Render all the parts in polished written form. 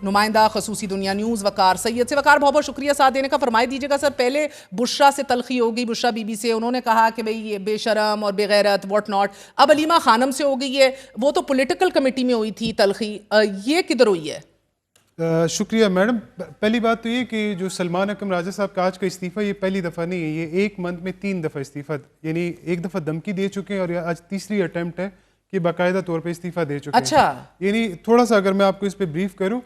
نمائندہ خصوصی دنیا نیوز وقار سید سے۔ وقار بہت بہت شکریہ ساتھ دینے کا۔ فرمائی دیجیے گا سر، پہلے بشرا سے تلخی ہو گئی، بشرا بی بی سے، انہوں نے کہا کہ بھئی یہ بے شرم اور بے غیرت واٹ ناٹ، اب علیمہ خانم سے ہو گئی ہے، وہ تو پولیٹیکل کمیٹی میں ہوئی تھی تلخی، یہ کدھر ہوئی ہے؟ شکریہ میڈم۔ پہلی بات تو یہ کہ جو سلمان اکرم راجہ صاحب کا آج کا استعفیٰ یہ پہلی دفعہ نہیں ہے، یہ ایک منتھ میں 3 دفعہ استعفیٰ، یعنی ایک دفعہ دھمکی دے چکے ہیں اور آج تیسری اٹیمپٹ ہے کہ باقاعدہ طور پہ استعفیٰ دے چکے ہیں۔ اچھا، یعنی تھوڑا سا اگر میں آپ کو اس پہ بریف کروں،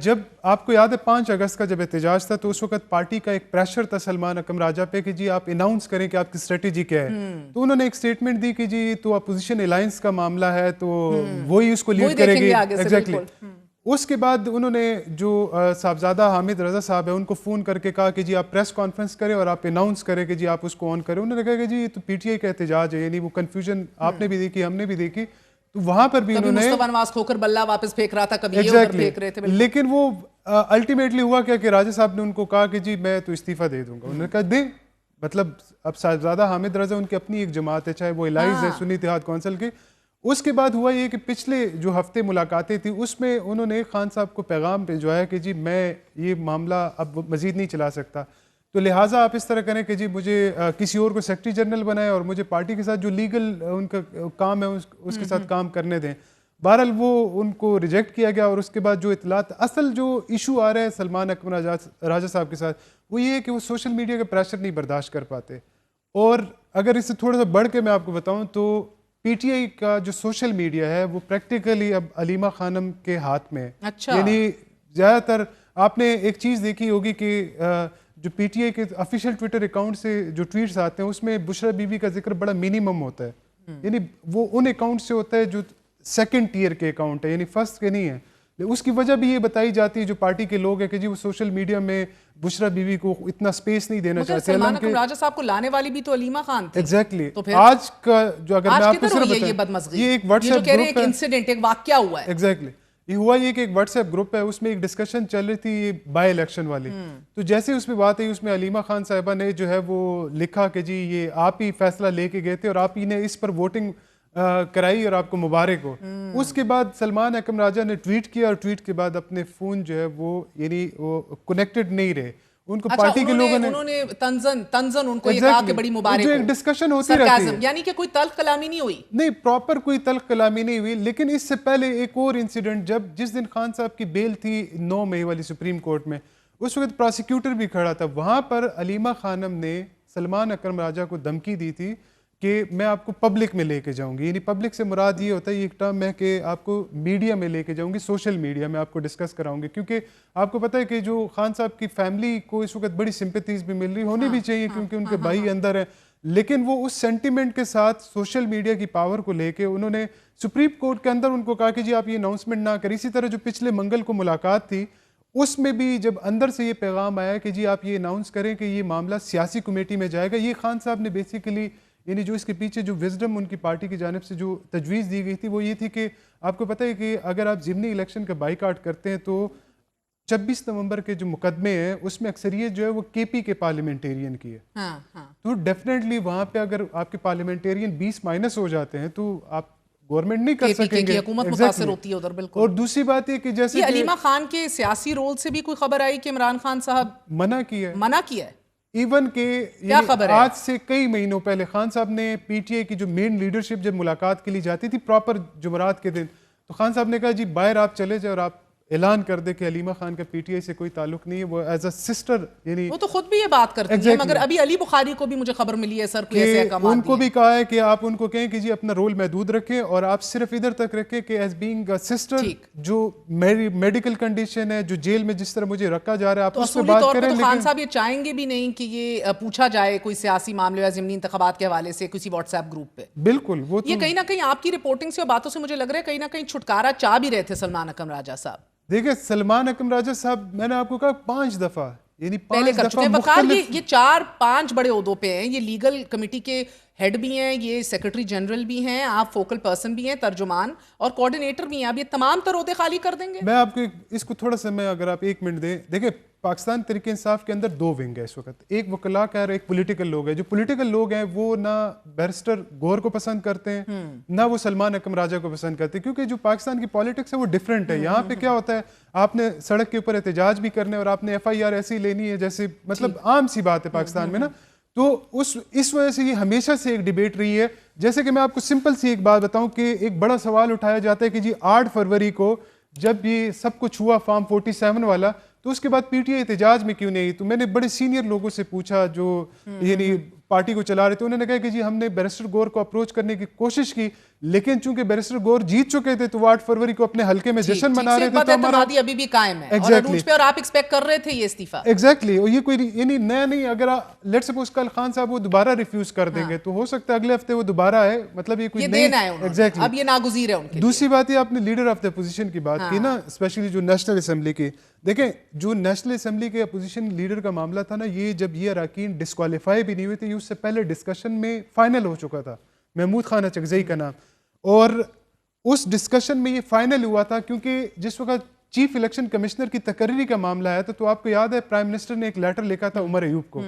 جب آپ کو یاد ہے 5 اگست کا جب احتجاج تھا تو اس وقت پارٹی کا ایک پریشر تھا سلمان اکرم راجہ پہ کہ جی آپ اناؤنس کریں کہ آپ کی اسٹریٹجی کیا ہے، تو انہوں نے ایک سٹیٹمنٹ دی کہ جی تو اپوزیشن الائنس کا معاملہ ہے تو وہی اس کو لیڈ کرے گی۔ ایگزیکٹلی۔ اس کے بعد انہوں نے جو صاحبزادہ حامد رضا صاحب ہے ان کو فون کر کے کہا کہ جی آپ پریس کانفرنس کریں اور آپ اناؤنس کریں کہ جی آپ اس کو آن کریں۔ انہوں نے کہا کہ جی یہ تو پی ٹی آئی کا احتجاج ہے، یعنی وہ کنفیوژن آپ نے بھی دیکھی ہم نے بھی دیکھی، تو وہاں پر بھی انہوں نے مصطفیٰ نواز کھوکر بلہ واپس پھینک رہا تھا، کبھی یہ ادھر پھینک رہے تھے، لیکن وہ الٹیمیٹلی ہوا کیا کہ راجہ صاحب نے ان کو کہا کہ جی میں تو استعفیٰ دے دوں گا۔ انہوں نے کہا دیں، مطلب اب صاحبزادہ حامد رضا ان کی اپنی ایک جماعت ہے، چاہے وہ الائز ہے سنی اتحاد کونسل کے۔ اس کے بعد ہوا یہ کہ پچھلے جو ہفتے ملاقاتیں تھیں اس میں انہوں نے خان صاحب کو پیغام بھیجوایا کہ جی میں یہ معاملہ اب مزید نہیں چلا سکتا، تو لہٰذا آپ اس طرح کریں کہ جی مجھے کسی اور کو سیکرٹری جنرل بنائیں اور مجھے پارٹی کے ساتھ جو لیگل ان کا کام ہے اس کے ساتھ کام کرنے دیں۔ بہرحال وہ ان کو ریجیکٹ کیا گیا، اور اس کے بعد جو اطلاعات اصل جو ایشو آ رہا ہے سلمان اکرم راجہ صاحب کے ساتھ وہ یہ ہے کہ وہ سوشل میڈیا کا پریشر نہیں برداشت کر پاتے، اور اگر اس سے تھوڑا سا بڑھ کے میں آپ کو بتاؤں تو پی ٹی آئی کا جو سوشل میڈیا ہے وہ پریکٹیکلی اب علیمہ خانم کے ہاتھ میں ہے۔ یعنی زیادہ تر آپ نے ایک چیز دیکھی ہوگی کہ جو پی ٹی آئی کے آفیشیل ٹویٹر اکاؤنٹ سے جو ٹویٹس آتے ہیں اس میں بشرا بی بی کا ذکر بڑا منیمم ہوتا ہے، یعنی وہ ان اکاؤنٹ سے ہوتا ہے جو سیکنڈ ٹیئر کے اکاؤنٹ ہے، یعنی فرسٹ کے نہیں ہے۔ اس کی وجہ بھی یہ بتائی جاتی ہے جو پارٹی کے لوگ ہیں کہ جی وہ سوشل میڈیا میں بشرا بی بی کو اتنا سپیس نہیں دینا چاہتے۔ سلمان اکرم راجہ صاحب کو لانے والی بھی تو علیمہ خان تھی۔ ایگزیکٹلی۔ آج کا جو اگر میں آپ کو صرف یہ بدمزگی، یہ ایک واٹس ایپ گروپ ہے، انسیڈنٹ ایک واقعہ ہوا ہے۔ ایگزیکٹلی، یہ ہوا یہ کہ ایک واٹس ایپ گروپ ہے، اس میں ایک ڈسکشن چل رہی تھی یہ بائی الیکشن والی، تو جیسے اس میں بات آئی اس میں علیمہ خان صاحبہ نے جو ہے وہ لکھا کہ جی یہ آپ ہی فیصلہ لے کے گئے تھے اور آپ ہی نے اس پر ووٹنگ کرائی اور آپ کو مبارک ہو۔ اس کے بعد سلمان اکرم راجہ نے ٹویٹ کیا اور ٹویٹ کے بعد اپنے فون جو ہے وہ یعنی وہ کنیکٹڈ نہیں رہے، ان کو پارٹی کے لوگوں نے انہوں نے تنزن ان کو یہ کہا کہ بڑی مبارک ہو، جو ایک ڈسکشن ہوتی رہتی ہے، یعنی کہ کوئی تلخ کلامی نہیں ہوئی، نہیں پراپر کوئی تلخ کلامی نہیں ہوئی۔ لیکن اس سے پہلے ایک اور انسیڈنٹ، جس دن خان صاحب کی بیل تھی 9 مئی والی سپریم کورٹ میں، اس وقت پراسیکیوٹر بھی کھڑا تھا، وہاں پر علیمہ خانم نے سلمان اکرم راجہ کو دھمکی دی تھی کہ میں آپ کو پبلک میں لے کے جاؤں گی، یعنی پبلک سے مراد یہ ہوتا ہے، یہ ایک ٹرم ہے کہ آپ کو میڈیا میں لے کے جاؤں گی، سوشل میڈیا میں آپ کو ڈسکس کراؤں گی، کیونکہ آپ کو پتہ ہے کہ جو خان صاحب کی فیملی کو اس وقت بڑی سمپیتیز بھی مل رہی ہونی بھی چاہیے کیونکہ ان کے بھائی اندر ہیں، لیکن وہ اس سینٹیمنٹ کے ساتھ سوشل میڈیا کی پاور کو لے کے انہوں نے سپریم کورٹ کے اندر ان کو کہا کہ جی آپ یہ اناؤنسمنٹ نہ کریں۔ اسی طرح جو پچھلے منگل کو ملاقات تھی اس میں بھی جب اندر سے یہ پیغام آیا کہ جی آپ یہ اناؤنس کریں کہ یہ معاملہ سیاسی کمیٹی میں جائے گا، یہ خان صاحب نے بیسیکلی یعنی جو اس کے پیچھے جو وزڈم ان کی پارٹی کی جانب سے جو تجویز دی گئی تھی وہ یہ تھی کہ آپ کو پتہ ہے کہ اگر آپ ضمنی الیکشن کا بائیکاٹ کرتے ہیں تو 26 نومبر کے جو مقدمے ہیں اس میں اکثریت جو ہے وہ کے پی کے پارلیمنٹیرین کی ہے، تو ڈیفینیٹلی وہاں پہ اگر آپ کے پارلیمنٹیرین 20 مائنس ہو جاتے ہیں تو آپ گورنمنٹ نہیں کر سکیں گے، حکومت متاثر ہوتی ہے ادھر۔ بالکل۔ اور دوسری بات یہ کہ جیسے علیمہ خان کے سیاسی رول سے بھی کوئی خبر آئی کہ عمران خان صاحب منع کیا ہے، ایون کہ آج سے کئی مہینوں پہلے خان صاحب نے پی ٹی آئی کی جو مین لیڈرشپ جب ملاقات کے لیے جاتی تھی پراپر جمعرات کے دن، تو خان صاحب نے کہا جی باہر آپ چلے جائے اور آپ اعلان کر دے کہ علیمہ خان کا پی ٹی آئی سے کوئی تعلق نہیں ہے، وہ ایز اے سسٹر، یعنی وہ تو خود بھی یہ بات کرتی ہے، مگر ابھی علی بخاری کو بھی مجھے خبر ملی ہے سر کہ ان کو بھی کہا ہے کہ آپ ان کو کہیں کہ جی اپنا رول محدود رکھیں اور آپ صرف ادھر تک رکھیں کہ ایز بینگ اے سسٹر جو میڈیکل کنڈیشن ہے، جو جیل میں جس طرح مجھے رکھا جا رہا ہے آپ اس پہ بات کریں۔ تو خان صاحب یہ چاہیں گے بھی نہیں کہ یہ پوچھا جائے کوئی سیاسی معاملے یا ضمنی انتخابات کے حوالے سے کسی واٹس ایپ گروپ پہ؟ بالکل، وہ یہ کہیں نہ کہیں آپ کی رپورٹنگ سے اور باتوں سے مجھے لگ رہا ہے کہیں نہ کہیں چھٹکارا چاہ بھی رہے تھے سلمان اکرم راجہ صاحب۔ دیکھیں سلمان اکرم راجہ صاحب میں نے آپ کو کہا 5 دفعہ یعنی پہلے کر چکے ہیں وقار، یہ 4-5 بڑے عہدوں پہ ہیں، یہ لیگل کمیٹی کے ہیڈ بھی ہیں، یہ سیکرٹری جنرل بھی ہیں، آپ فوکل پرسن بھی ہیں، ترجمان اور کوارڈینیٹر بھی ہیں، آپ یہ تمام تر عہدے خالی کر دیں گے؟ میں آپ کو اس کو تھوڑا سا میں اگر آپ 1 منٹ دیں، دیکھیں پاکستان تحریک انصاف کے اندر دو ونگ ہے اس وقت, ایک وکلا کا اور ایک پولیٹیکل لوگ ہیں. جو پولیٹیکل لوگ ہیں وہ نہ بیرسٹر گور کو پسند کرتے ہیں نہ وہ سلمان اکرم راجہ کو پسند کرتے ہیں, کیونکہ جو پاکستان کی پالیٹکس ہے وہ ڈفرینٹ ہے. یہاں پہ کیا ہوتا ہے, آپ نے سڑک کے اوپر احتجاج بھی کرنا ہے اور آپ نے ایف آئی آر ایسی لینی ہے جیسے مطلب عام سی بات ہے پاکستان میں نا. تو اس وجہ سے یہ ہمیشہ سے ایک ڈیبیٹ رہی ہے. جیسے کہ میں آپ کو سمپل سی ایک بات بتاؤں کہ ایک بڑا سوال اٹھایا جاتا ہے کہ جی 8 فروری کو جب یہ سب کچھ ہوا فارم 47 والا, تو اس کے بعد پی ٹی آئی احتجاج میں کیوں نہیں. تو میں نے بڑے سینئر لوگوں سے پوچھا جو یعنی پارٹی کو چلا رہے تھے, انہوں نے کہا کہ جی ہم نے بیرسٹر گور کو اپروچ کرنے کی کوشش کی, لیکن چونکہ بیرسٹر گور جیت چکے تھے تو وہ 8 فروری کو اپنے حلقے میں جشن منا رہے تھے. تو ہمارا ابھی بھی قائم ہے اور عروج پہ, اور آپ ایکسپیکٹ کر رہے تھے یہ استعفیٰ. ایگزیکٹلی, اور یہ کوئی یعنی نیا نہیں. اگر لیٹ سپوز کل خان صاحب وہ دوبارہ ریفیوز کر دیں گے تو ہو سکتا ہے اگلے ہفتے وہ دوبارہ آئے, مطلب یہ کوئی دینا ہے ایگزیکٹلی. اب یہ ناگزیر ہے ان کے. دوسری بات یہ آپ نے لیڈر آف دا اپوزیشن کی بات کی نا, اسپیشلی جو نیشنل اسمبلی کی. دیکھیں جو نیشنل اسمبلی کے اپوزیشن لیڈر کا معاملہ تھا نا, یہ جب یہ اراکین ڈسکوالیفائی بھی نہیں ہوئے تھے, یہ اس سے پہلے ڈسکشن میں فائنل ہو چکا تھا, محمود خان اچکزئی کا نام, اور اس ڈسکشن میں یہ فائنل ہوا تھا کیونکہ جس وقت چیف الیکشن کمشنر کی تقرری کا معاملہ آیا تو آپ کو یاد ہے پرائم منسٹر نے ایک لیٹر لکھا تھا عمر ایوب کو,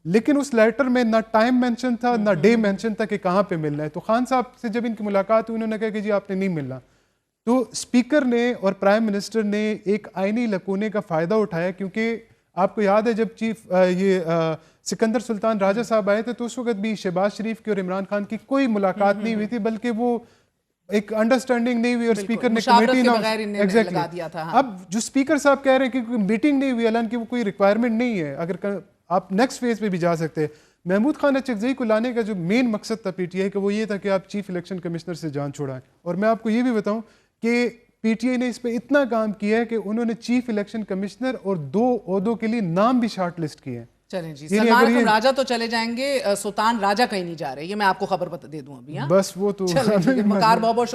لیکن اس لیٹر میں نہ ٹائم مینشن تھا نہ ڈے مینشن تھا کہ کہاں پہ ملنا ہے. تو خان صاحب سے جب ان کی ملاقات ہوئی, انہوں نے کہا کہ جی آپ نے نہیں ملنا. تو اسپیکر نے اور پرائم منسٹر نے ایک آئینی لکونے کا فائدہ اٹھایا, کیونکہ آپ کو یاد ہے جب چیف یہ سکندر سلطان راجہ صاحب آئے تھے تو اس وقت بھی شہباز شریف کی اور عمران خان کی کوئی ملاقات نہیں ہوئی تھی, بلکہ وہ ایک انڈرسٹینڈنگ نہیں ہوئی اور اسپیکر نے کمیٹی ایگزیکٹلی. اب جو اسپیکر صاحب کہہ رہے ہیں کہ کوئی میٹنگ نہیں ہوئی, حالانکہ وہ کوئی ریکوائرمنٹ نہیں ہے, اگر آپ نیکسٹ فیز پہ بھی جا سکتے ہیں. محمود خان اچکزئی کو لانے کا جو مین مقصد تھا پی ٹی آئی کا وہ یہ تھا کہ آپ چیف الیکشن کمشنر سے جان چھوڑائیں. اور میں آپ کو یہ بھی بتاؤں کہ پی ٹی آئی نے اس پہ اتنا کام کیا ہے کہ انہوں نے چیف الیکشن کمشنر اور 2 عہدوں کے لیے نام بھی شارٹ لسٹ کیے ہیں. چلیں جی, سلمان اکرم راجہ تو چلے جائیں گے, سلطان راجہ کہیں نہیں جا رہے, یہ میں آپ کو خبر دے دوں ابھی. بس وہ تو وقار بہت بہت